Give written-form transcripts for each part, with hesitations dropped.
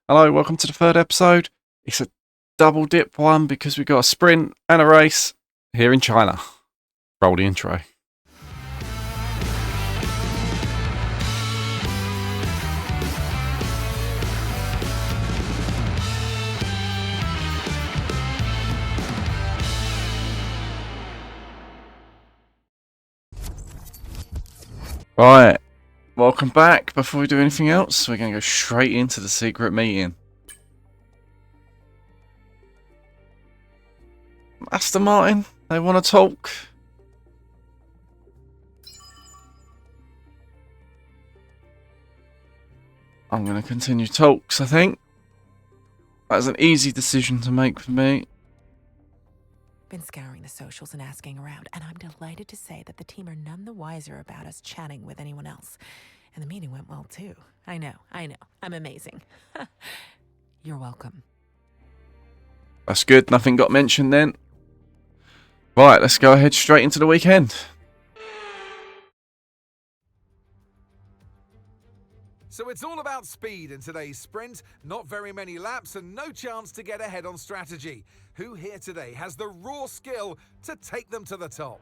Hello, welcome to the third episode. It's a double dip one because we've got a sprint and a race here in China. Roll the intro. Right, welcome back. Before we do anything else, we're going to go straight into the secret meeting. Aston Martin, they want to talk. I'm going to continue talks, I think. That's an easy decision to make for me. Been scouring the socials and asking around, and I'm delighted to say that the team are none the wiser about us chatting with anyone else. And the meeting went well, too. I know. I'm amazing. You're welcome. That's good. Nothing got mentioned then. Right, let's go ahead straight into the weekend. So it's all about speed in today's sprint. Not very many laps and no chance to get ahead on strategy. Who here today has the raw skill to take them to the top?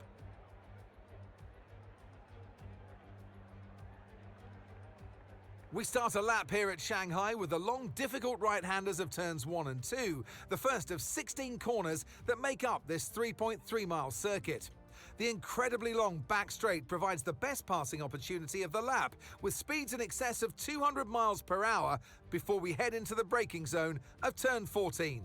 We start a lap here at Shanghai with the long, difficult right-handers of turns 1 and 2, the first of 16 corners that make up this 3.3-mile circuit. The incredibly long back straight provides the best passing opportunity of the lap, with speeds in excess of 200 miles per hour before we head into the braking zone of turn 14.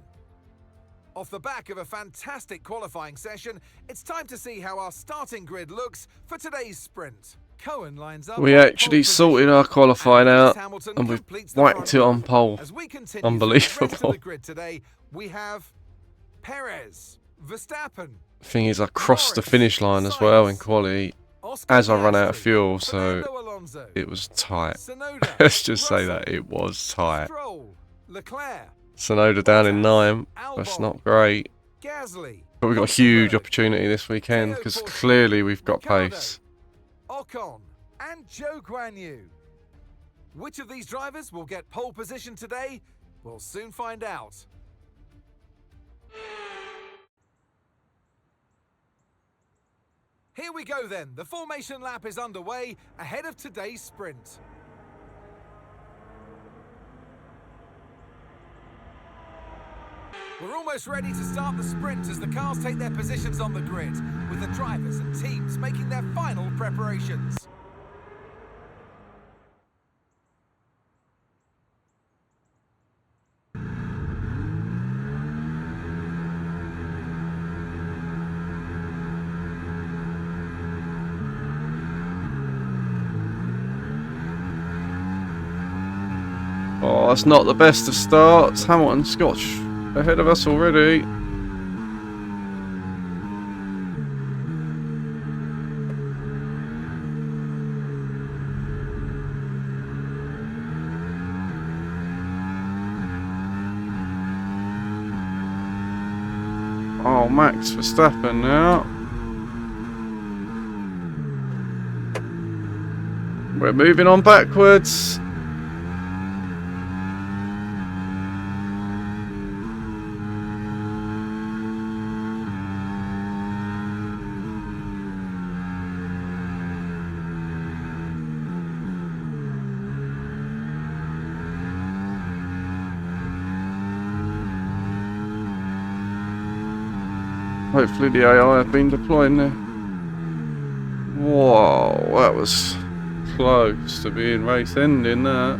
Off the back of a fantastic qualifying session, it's time to see how our starting grid looks for today's sprint. Cohen lines up. We actually sorted our qualifying out and we've whacked it on pole. Unbelievable. The grid today, we have Perez, Verstappen. Thing is, I crossed the finish line as well in quality as I ran out of fuel, so it was tight. Let's just say that it was tight. Sonoda down in 9, that's not great. But we've got a huge opportunity this weekend because clearly we've got pace. Ocon and Zhou Guanyu. Which of these drivers will get pole position today? We'll soon find out. Here we go then. The formation lap is underway ahead of today's sprint. We're almost ready to start the sprint as the cars take their positions on the grid, with the drivers and teams making their final preparations. Oh, that's not the best of starts. Hamilton Scotch ahead of us already. Oh, Max Verstappen now. We're moving on backwards. Hopefully the AI have been deploying there. Whoa, that was close to being race ending that.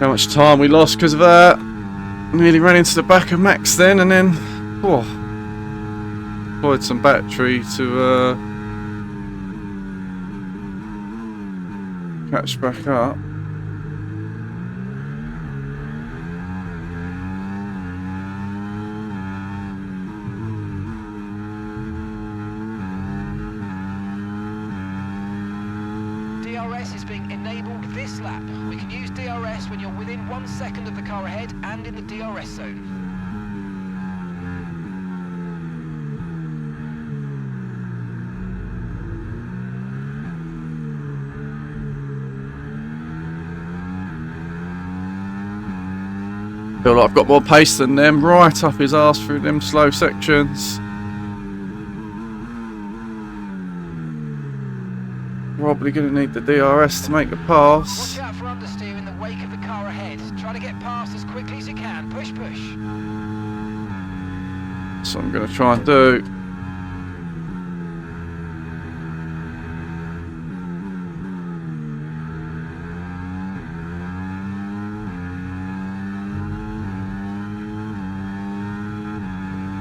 How much time we lost because of that. Nearly ran into the back of Max then, and then deployed some battery to catch back up. DRS is being enabled this lap. We can use DRS when you're within 1 second of the car ahead and in the DRS zone. Feel like I've got more pace than them, right up his arse through them slow sections. Probably going to need the DRS to make the pass. Watch out for understeer in the wake of the car ahead. Try to get past as quickly as you can. Push, push. That's what I'm going to try and do.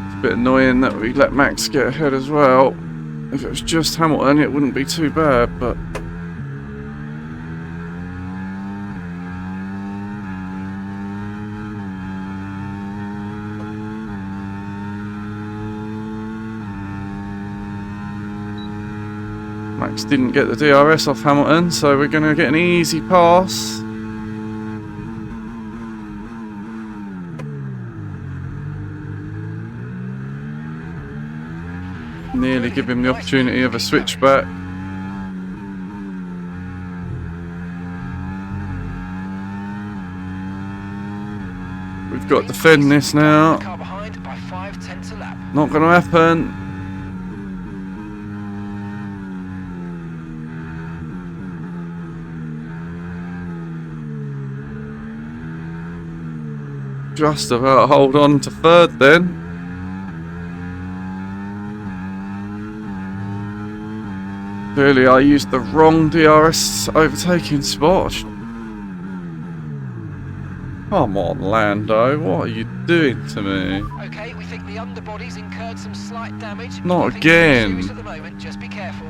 It's a bit annoying that we let Max get ahead as well. If it was just Hamilton, it wouldn't be too bad, but... Max didn't get the DRS off Hamilton, so we're going to get an easy pass. Nearly give him the opportunity of a switchback. We've got to defend this now. Car behind by 5/10 a lap. Not going to happen. Just about hold on to third then. Clearly I used the wrong DRS overtaking spot. Come on, Lando, what are you doing to me? Okay, we think the underbody's incurred some slight damage. Not Nothing again. serious at the moment, just be careful.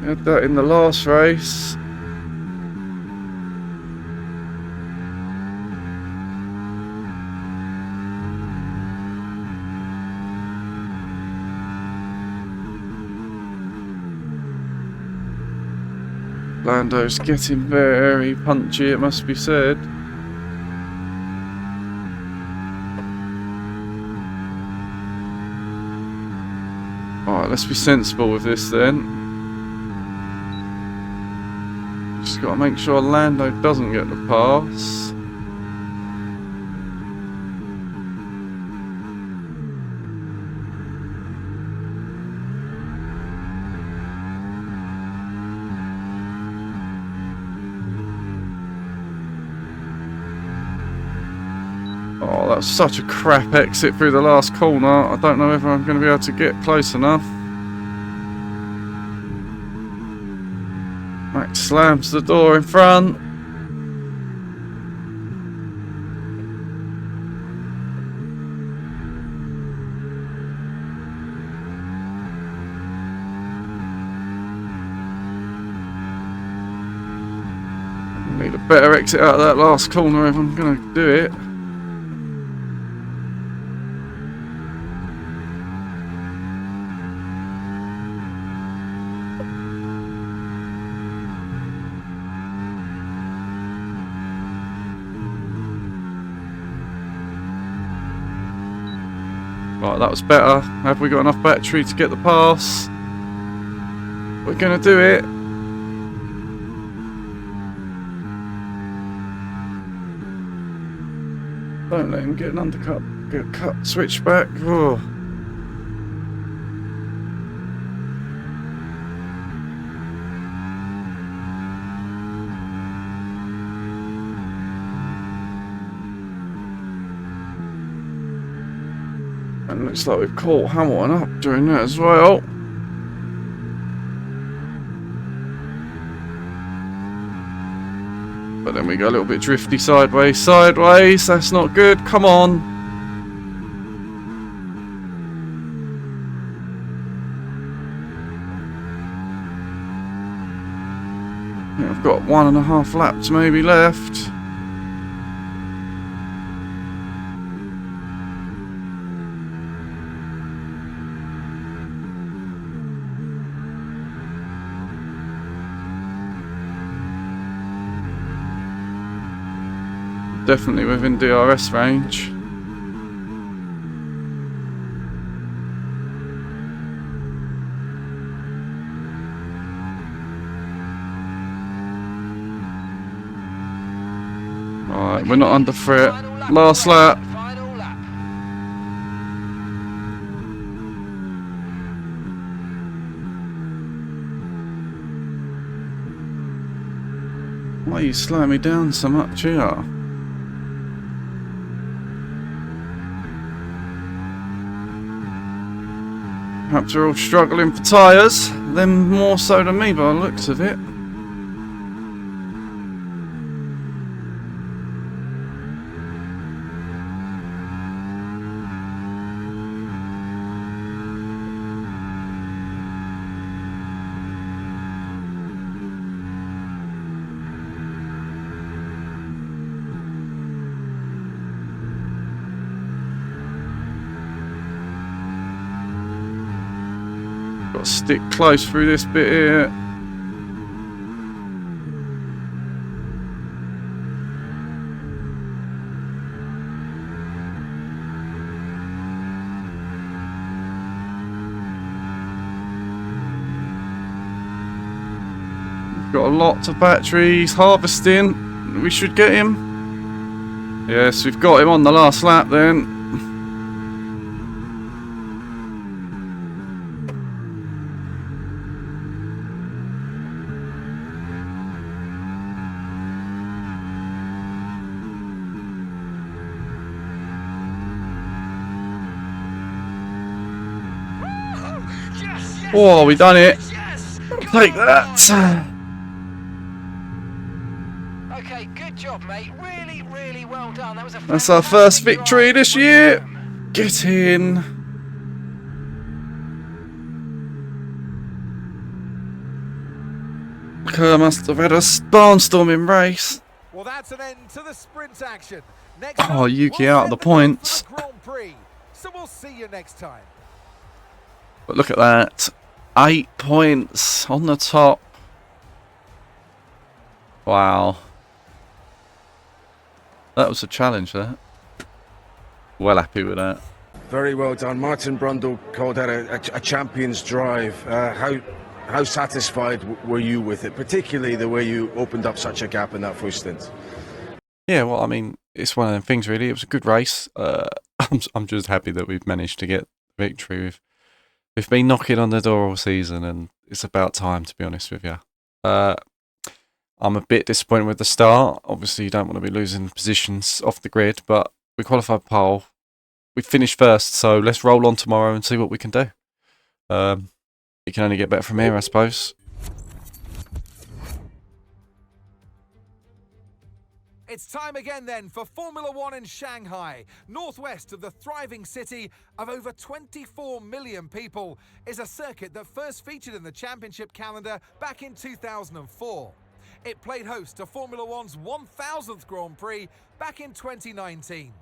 Had that in the last race. Lando's getting very punchy, it must be said. Alright, let's be sensible with this then. Just got to make sure Lando doesn't get the pass. Oh, that's such a crap exit through the last corner. I don't know if I'm going to be able to get close enough. Max slams the door in front. Need a better exit out of that last corner if I'm going to do it. Right, that was better. Have we got enough battery to get the pass? We're going to do it. Don't let him get an undercut. Get cut. Switch back. Oh. And looks like we've caught Hamilton up during that as well. But then we go a little bit drifty sideways. That's not good. Come on. Yeah, I've got 1.5 laps maybe left. Definitely within DRS range. Right, we're not under threat. Final lap Last already. lap. Final lap. Why are you slowing me down so much here? Perhaps we're all struggling for tyres, them more so than me by the looks of it. Got to stick close through this bit here. Got a lot of batteries harvesting. We should get him. Yes, we've got him on the last lap then. Yes, yes, Oh, we done it. yes. Take that. Okay, good job, mate. Really, really well done. That was a That's our first fantastic victory drive. this year. Get in. Kerr must have had a barnstorming race. Well, that's an end to the sprint action. Next Oh, up, Yuki we'll out of set the course for points. the Grand Prix. So we'll see you next time. But look at that. 8 points on the top. Wow. That was a challenge, that. Well happy with that. Very well done. Martin Brundle called that a champion's drive. How satisfied were you with it, particularly the way you opened up such a gap in that first stint? Yeah, well, I mean, it's one of them things, really. It was a good race. I'm just happy that we've managed to get the victory. We've been knocking on the door all season, and it's about time, to be honest with you. I'm a bit disappointed with the start. Obviously, you don't want to be losing positions off the grid, but we qualified pole. We finished first, so let's roll on tomorrow and see what we can do. It can only get better from here, I suppose. It's time again then for Formula One in Shanghai. Northwest of the thriving city of over 24 million people is a circuit that first featured in the championship calendar back in 2004. It played host to Formula One's 1000th Grand Prix back in 2019.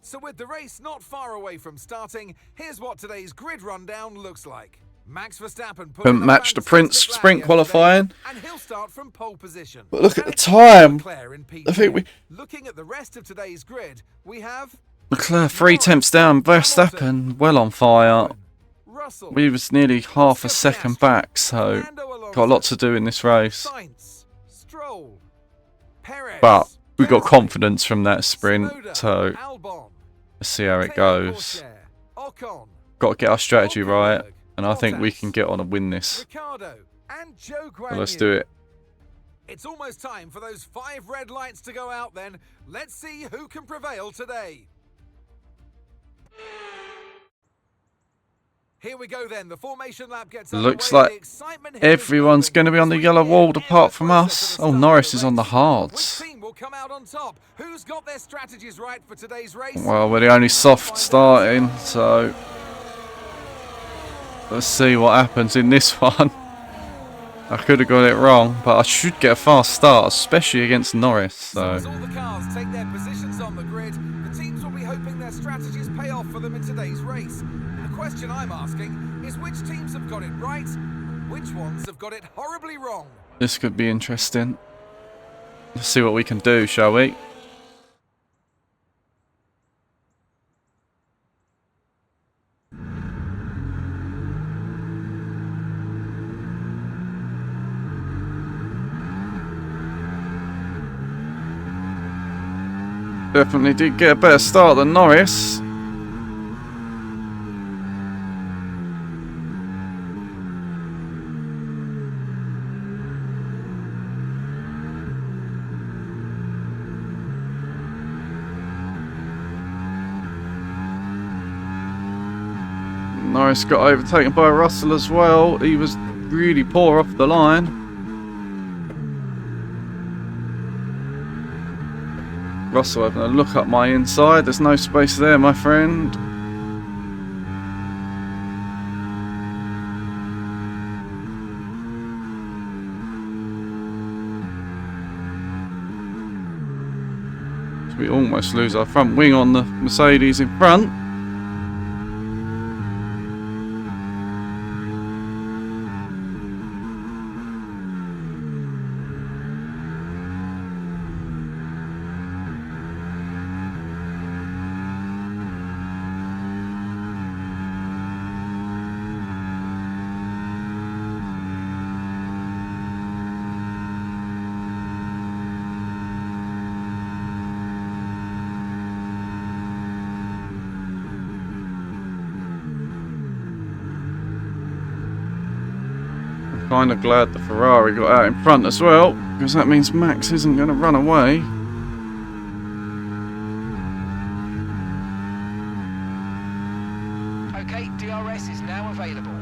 So with the race not far away from starting, here's what today's grid rundown looks like. Max Verstappen put Couldn't in a match the Prince fantastic lap sprint yesterday, qualifying. and he'll start from pole position. But look at the And it's time. Leclerc in P2. I think we... Looking at the rest of today's grid, we have Leclerc 3 tenths down, Verstappen well on fire. Russell, We was nearly half a second back, so got a lot to do in this race. Sainz, Stroll, Perez, But we got Gasly, confidence from that sprint, Tsunoda, so Albon, let's see how it Taylor goes. Pourchaire, Ocon, Got to get our strategy right, Hulkenberg, and I think we Bottas, can get on and win this. Ricciardo, and Joe Guan So let's Yu. do it. It's almost time for those 5 red lights to go out then. Let's see who can prevail today. Here we go then. The formation lap gets Looks underway. like The excitement here is everyone's building. going to be on the As we yellow get wall ever apart from closer us. to the Oh, start of Norris the is on the race. hards. Which team will come out on top? Who's got their strategies right for today's race? Well, we're the only soft starting, so let's see what happens in this one. I could have got it wrong, but I should get a fast start, especially against Norris. So As all the cars take their positions on the grid, the teams will be hoping their strategies pay off for them in today's race. The question I'm asking is which teams have got it right, which ones have got it horribly wrong? this could be interesting. Let's see what we can do, shall we? Definitely did get a better start than Norris. Norris got overtaken by Russell as well. He was really poor off the line. Russell having a look up my inside. There's no space there, my friend. So we almost lose our front wing on the Mercedes in front. Kind of glad the Ferrari got out in front as well, because that means Max isn't going to run away. Okay, DRS is now available.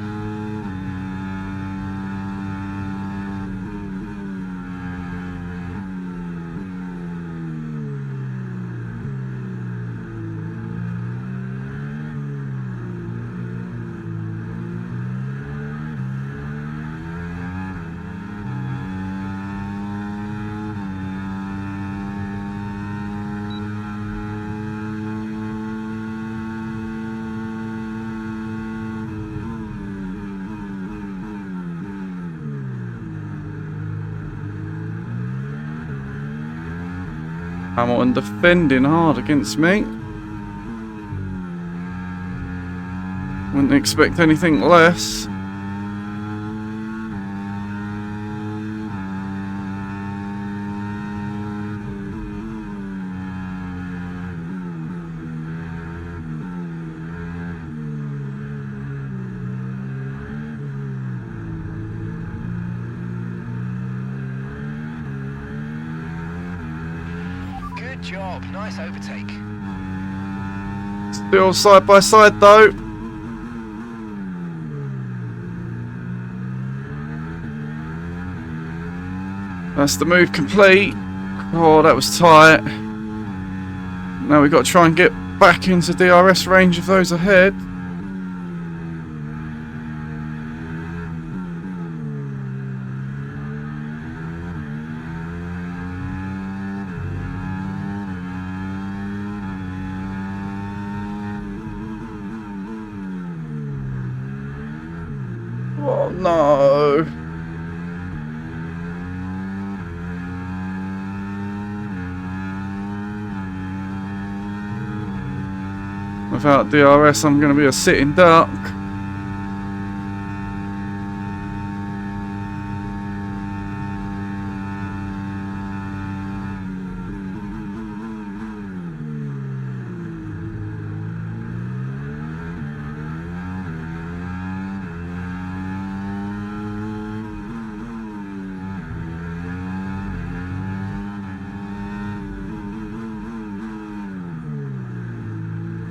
Hamilton defending hard against me. Wouldn't expect anything less. Good job, nice overtake. Still side by side though. That's the move complete. Oh, that was tight. Now we've got to try and get back into DRS range of those ahead. Oh no. Without DRS, I'm going to be a sitting duck.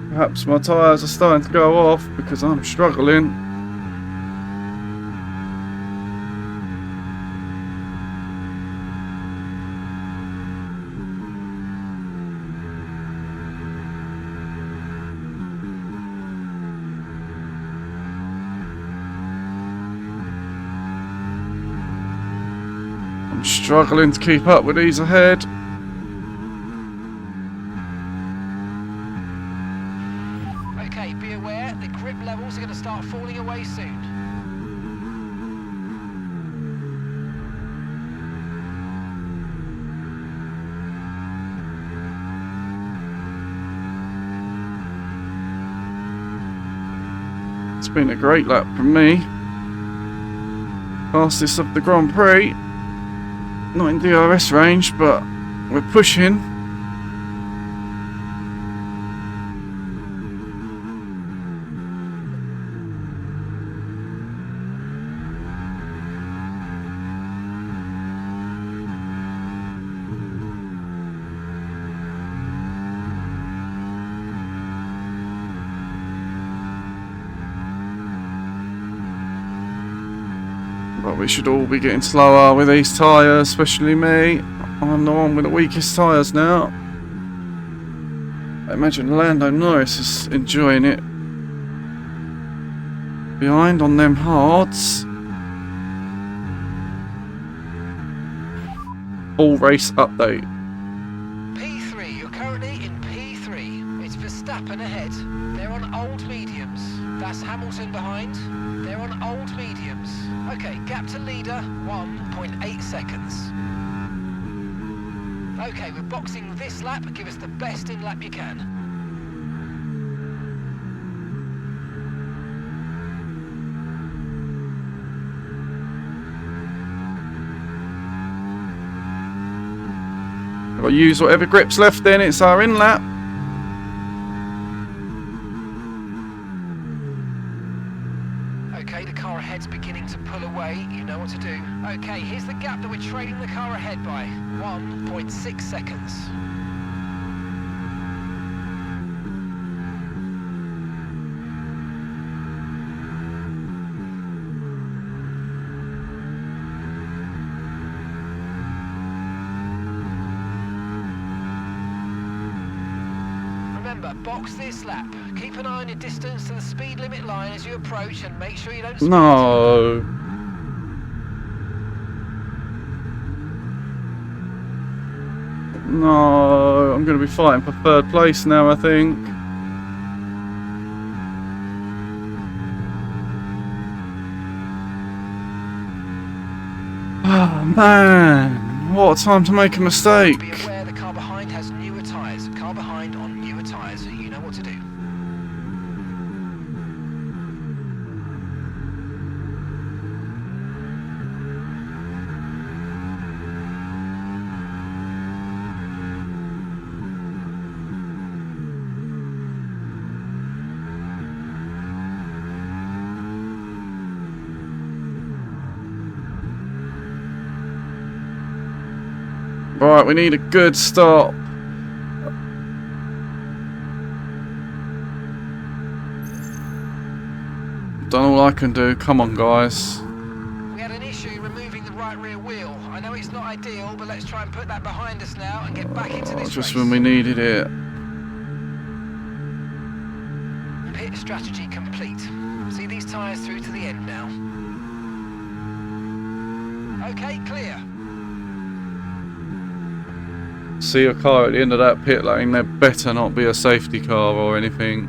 Perhaps my tyres are starting to go off because I'm struggling. I'm struggling to keep up with these ahead. Okay, be aware, the grip levels are going to start falling away soon. It's been a great lap from me. Fastest of the Grand Prix. Not in DRS range, but we're pushing. But we should all be getting slower with these tyres, especially me. I'm the one with the weakest tyres now. I imagine Lando Norris is enjoying it. Behind on them hards. Full race update. P3, you're currently in P3. It's Verstappen ahead. They're on old mediums. That's Hamilton behind. They're on old mediums. Okay, gap to leader, 1.8 seconds. Okay, we're boxing this lap. Give us the best in lap you can. I'll use whatever grip's left then, it's our in lap. Okay, the car ahead's beginning to pull away. You know what to do. Okay, here's the gap that we're trailing the car ahead by. 1.6 seconds. Remember, box this lap. Keep an eye on your distance to the speed limit line as you approach and make sure you don't speed. No. No, I'm going to be fighting for third place now, I think. Oh, man. What a time to make a mistake. Be aware the car behind has newer tyres. Car behind on newer tyres, so you know what to do. Right, we need a good stop. Done all I can do. Come on, guys. We had an issue removing the right rear wheel. I know it's not ideal, but let's try and put that behind us now and get back into this Just race. when we needed it. Pit strategy complete. See these tyres through to the end now. Okay, clear. See a car at the end of that pit lane, there better not be a safety car or anything.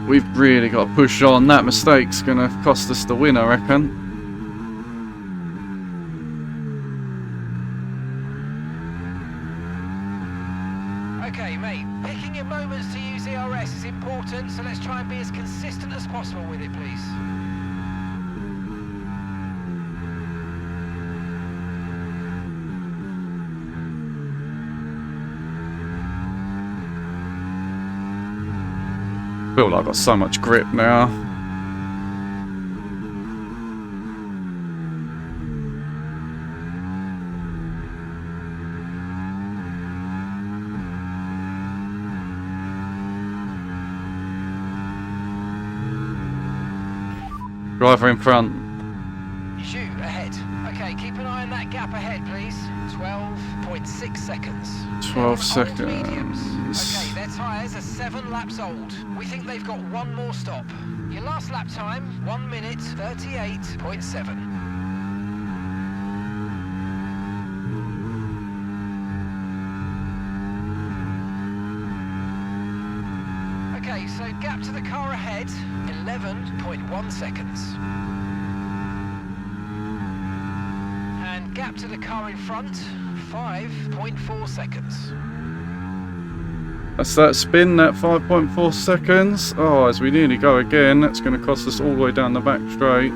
We've really got to push on. That mistake's going to cost us the win, I reckon. Okay, mate. Picking your moments to use ERS is important, so let's try and be as consistent as possible with it, please. I feel like I've got so much grip now. Driver in front. Shoot ahead. Okay, keep an eye on that gap ahead, please. 12.6 seconds. 12 They're on old mediums. seconds. Okay, their tyres are 7 laps old. We think they've got one more stop. Your last lap time, 1 minute 38.7. Okay, so gap to the car ahead, 11.1 seconds. And gap to the car in front, 5.4 seconds. That's that spin, that 5.4 seconds. Oh, as we nearly go again, that's going to cost us all the way down the back straight.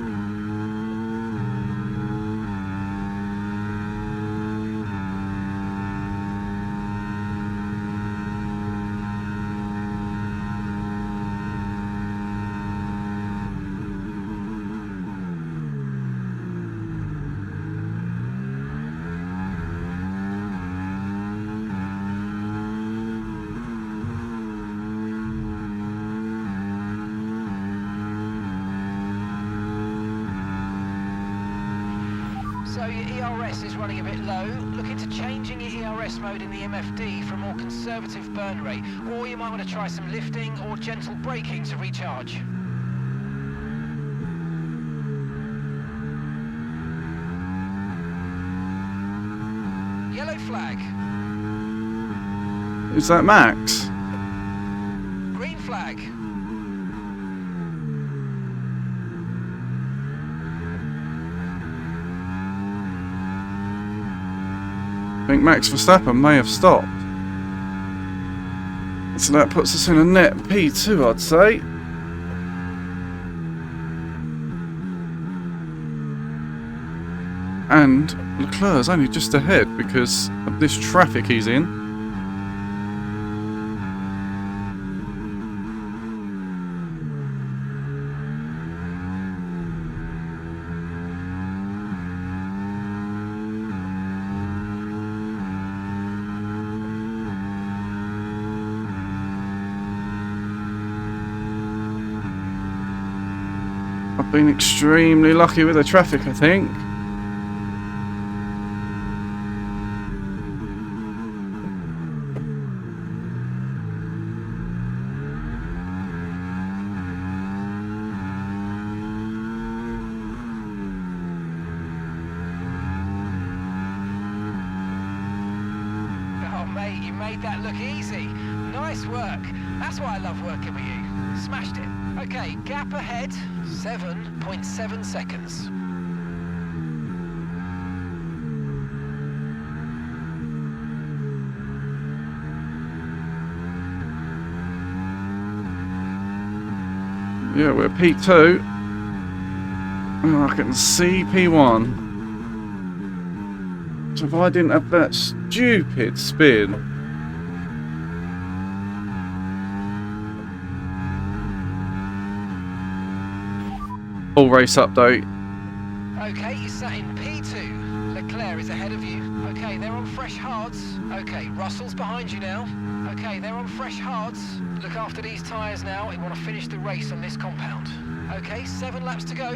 So your ERS is running a bit low. Look into changing your ERS mode in the MFD for a more conservative burn rate, or you might want to try some lifting or gentle braking to recharge. Yellow flag. Is that Max? Green flag. I think Max Verstappen may have stopped. So that puts us in a net P2, I'd say. And Leclerc's only just ahead because of this traffic he's in. I've been extremely lucky with the traffic, I think. Oh mate, you made that look easy. Nice work. That's why I love working with you. Smashed it. Okay, gap ahead, 7.7 seconds. Yeah, we're P2. Oh, I can see P1. So if I didn't have that stupid spin. Full race update. Okay, you sat in P2. Leclerc is ahead of you. Okay, they're on fresh hards. Okay, Russell's behind you now. Okay, they're on fresh hards. Look after these tyres now. You want to finish the race on this compound. Okay, 7 laps to go.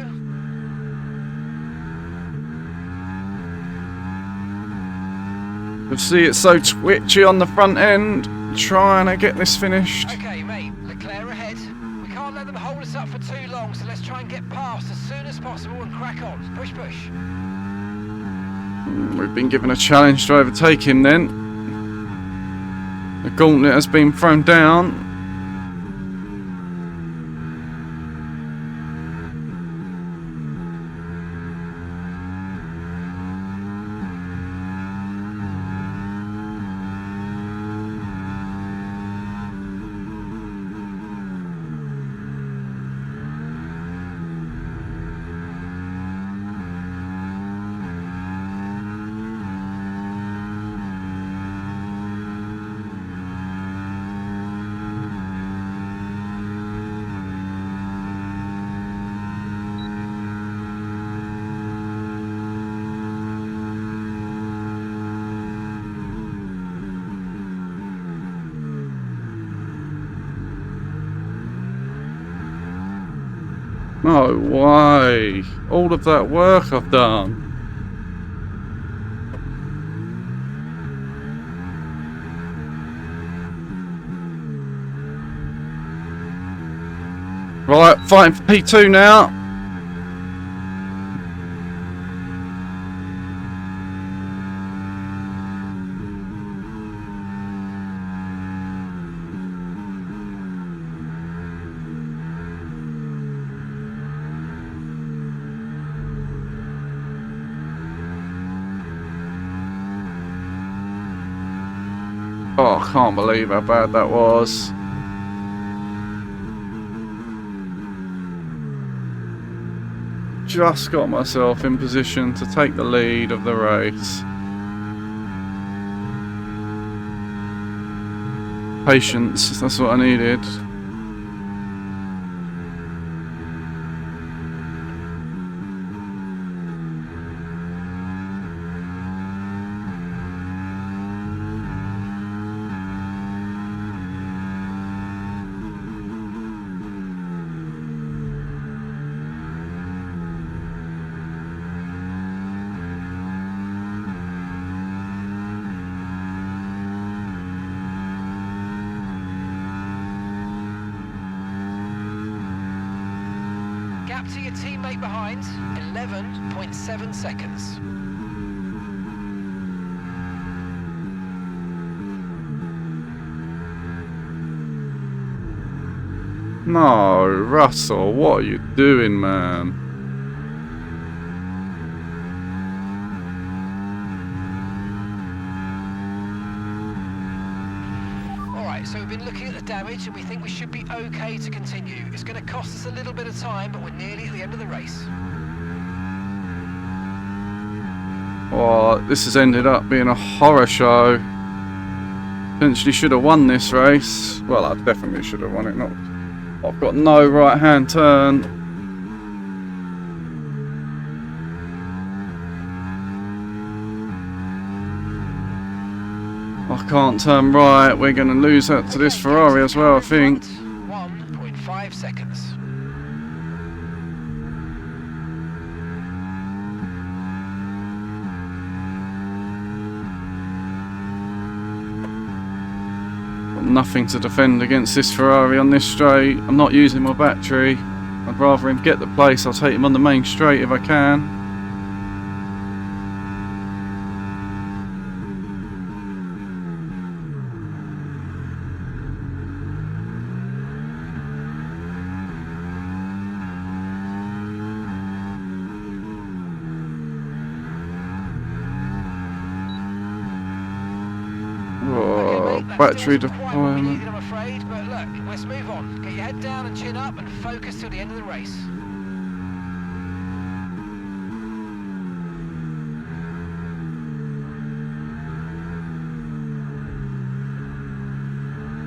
You'll see it's so twitchy on the front end. Trying to get this finished. Okay, mate, Leclerc ahead. We can't let them hold us up for too long, so let's try and get past as soon as possible and crack on. Push, push. We've been given a challenge to overtake him then. The gauntlet has been thrown down. No way. All of that work I've done. Right, fighting for P2 now. Oh, I can't believe how bad that was. Just got myself in position to take the lead of the race. Patience, that's what I needed. gap to your teammate behind, 11.7 seconds. No, Russell, what are you doing, man? Alright, so we've been looking at the damage and we think we should be okay to continue. It's going to cost us a little bit of time, but we're nearly at the end of the race. Oh, this has ended up being a horror show. Potentially should have won this race. Well, I definitely should have won it. Not. I've got no right-hand turn. I can't turn right. We're going to lose that to this Ferrari as well, I think. 1.5 seconds. Got nothing to defend against this Ferrari on this straight. I'm not using my battery. I'd rather him get the place. I'll take him on the main straight if I can. Battery deployment. I'm afraid, but look, let's move on. Get your head down and chin up and focus till the end of the race.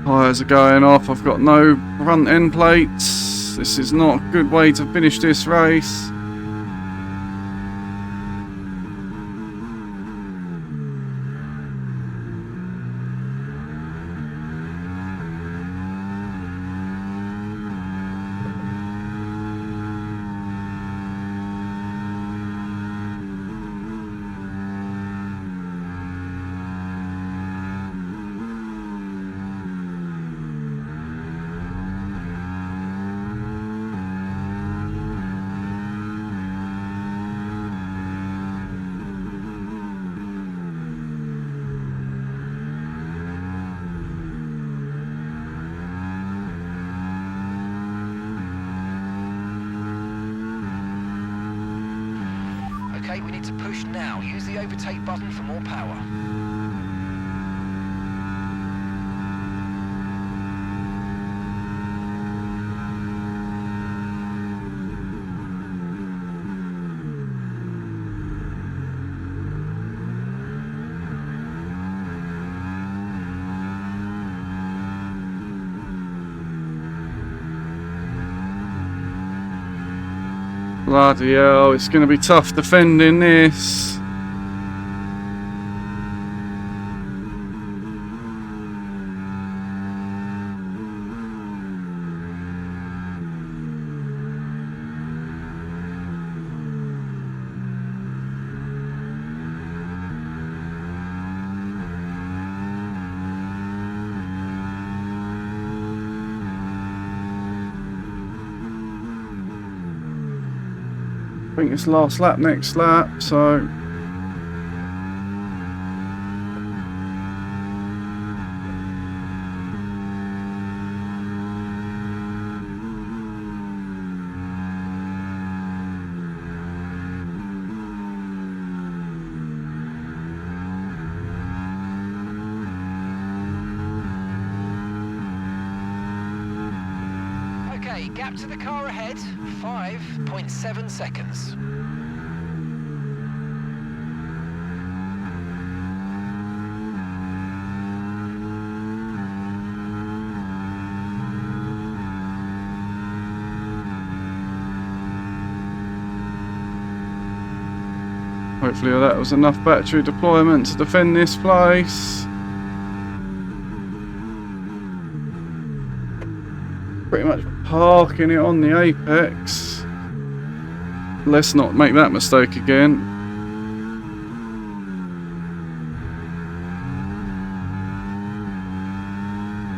Tyres are going off. I've got no front end plates. This is not a good way to finish this race. Okay, we need to push now. Use the overtake button for more power. Bloody hell, it's going to be tough defending this. I think it's last lap, next lap, so Okay, gap to the car ahead, 5.7 seconds. hopefully that was enough battery deployment to defend this place. Pretty much parking it on the apex. Let's not make that mistake again.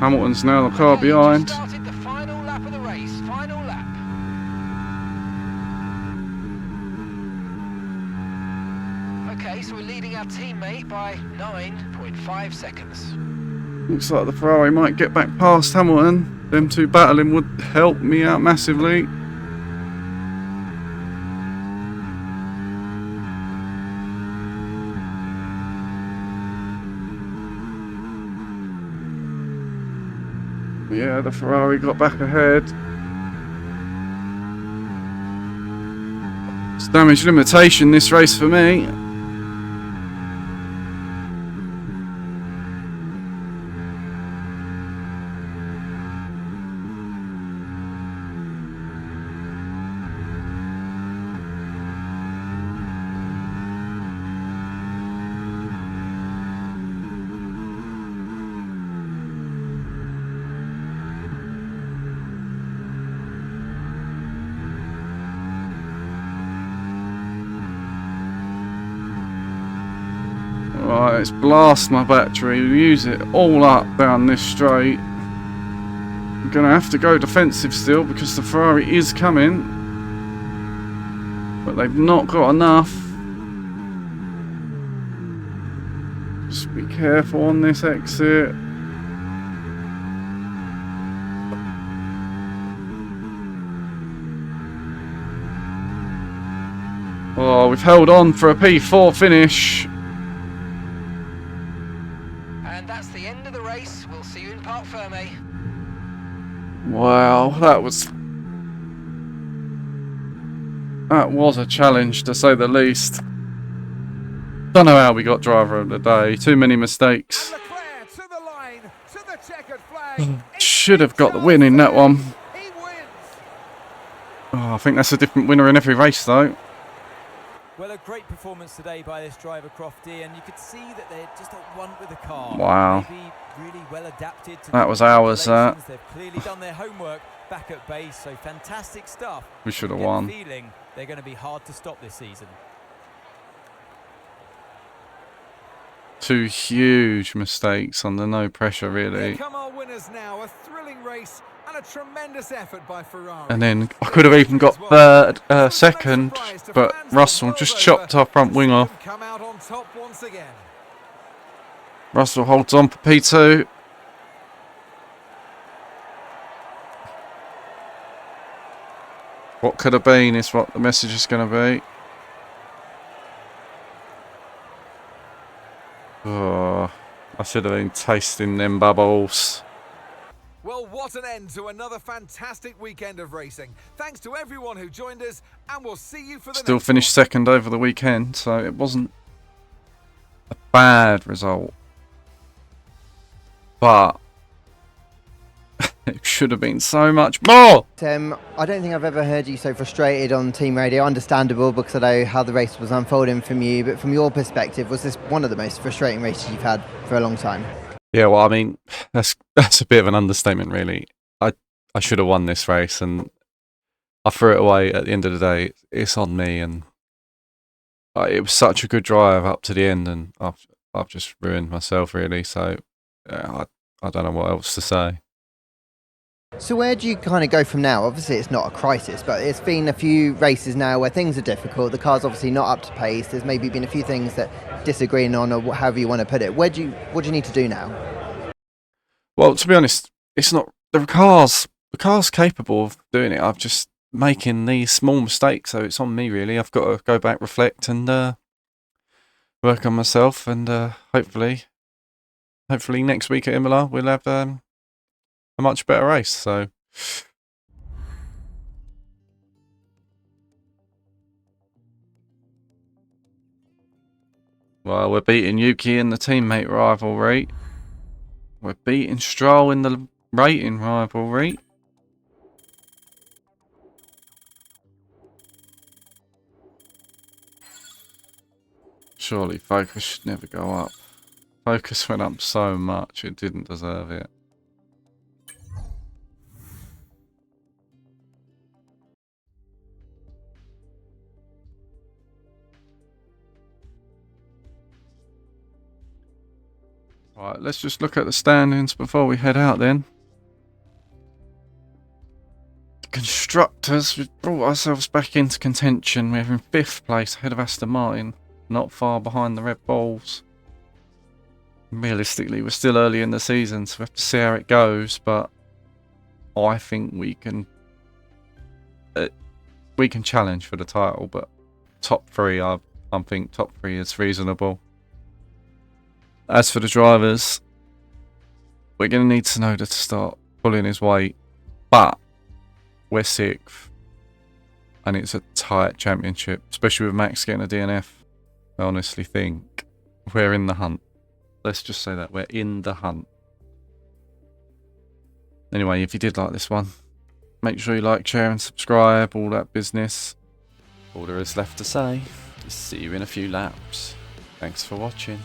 Hamilton's now the car behind. Started the final lap of the race. Final lap. our teammate by 9.5 seconds. Looks like the Ferrari might get back past Hamilton. Them two battling would help me out massively. Yeah, the Ferrari got back ahead. It's damage limitation this race for me. Right, it's blast my battery, use it all up down this straight. I'm gonna have to go defensive still because the Ferrari is coming, but they've not got enough. Just be careful on this exit. Oh, we've held on for a P4 finish. And that's the end of the race. We'll see you in Parc Ferme. Wow, that was a challenge to say the least. Don't know how we got driver of the day. Too many mistakes. Leclerc to the line, to the checkered flag. Should have got the win in that one. He wins. Oh, I think that's a different winner in every race though. Well, a great performance today by this driver, Crofty, and you could see that they're just at one with the car. Wow. Maybe really well adapted to That was ours, that. They've clearly done their homework back at base, so fantastic stuff. We should have Get the won. feeling they're going to be hard to stop this season. Two huge mistakes on the no pressure Here really. come our winners now. A thrilling race and a tremendous effort by Ferrari. And then I could have even got second, but Russell just chopped our front wing off. Come out on top once again. Russell holds on for P2. What could have been is what the message is going to be. Oh, I should have been tasting them bubbles. Well, what an end to another fantastic weekend of racing. Thanks to everyone who joined us, and we'll see you for the Still next finished one. second over the weekend, so it wasn't a bad result. But it should have been so much more. I don't think I've ever heard you so frustrated on team radio. Understandable, because I know how the race was unfolding from you, but from your perspective, was this one of the most frustrating races you've had for a long time? Yeah, well, I mean, that's a bit of an understatement, really. I should have won this race, and I threw it away at the end of the day. It's on me, and it was such a good drive up to the end, and I've just ruined myself, really. So I don't know what else to say. So where do you kind of go from now? Obviously it's not a crisis, but it's been a few races now where things are difficult. The car's obviously not up to pace. There's maybe been a few things that disagreeing on, or however you want to put it. What do you need to do now? Well, to be honest, it's not the car's capable of doing it. I'm just making these small mistakes, so it's on me, really. I've got to go back, reflect, and work on myself, and hopefully next week at Imola we'll have a much better race. So well, we're beating Yuki in the teammate rivalry. We're beating Stroll in the rating rivalry. Surely focus should never go up. Focus went up so much, it didn't deserve it. Right, let's just look at the standings before we head out then. Constructors, we've brought ourselves back into contention. We're in 5th place ahead of Aston Martin. not far behind the Red Bulls. Realistically, we're still early in the season, so we have to see how it goes, but I think we can challenge for the title, but top 3, I think top 3 is reasonable. As for the drivers, we're going to need Tsunoda to start pulling his weight, but we're 6th, and it's a tight championship, especially with Max getting a DNF. I honestly think we're in the hunt. Let's just say that we're in the hunt. Anyway, if you did like this one, make sure you like, share and subscribe, all that business. All there is left to say is see you in a few laps. Thanks for watching.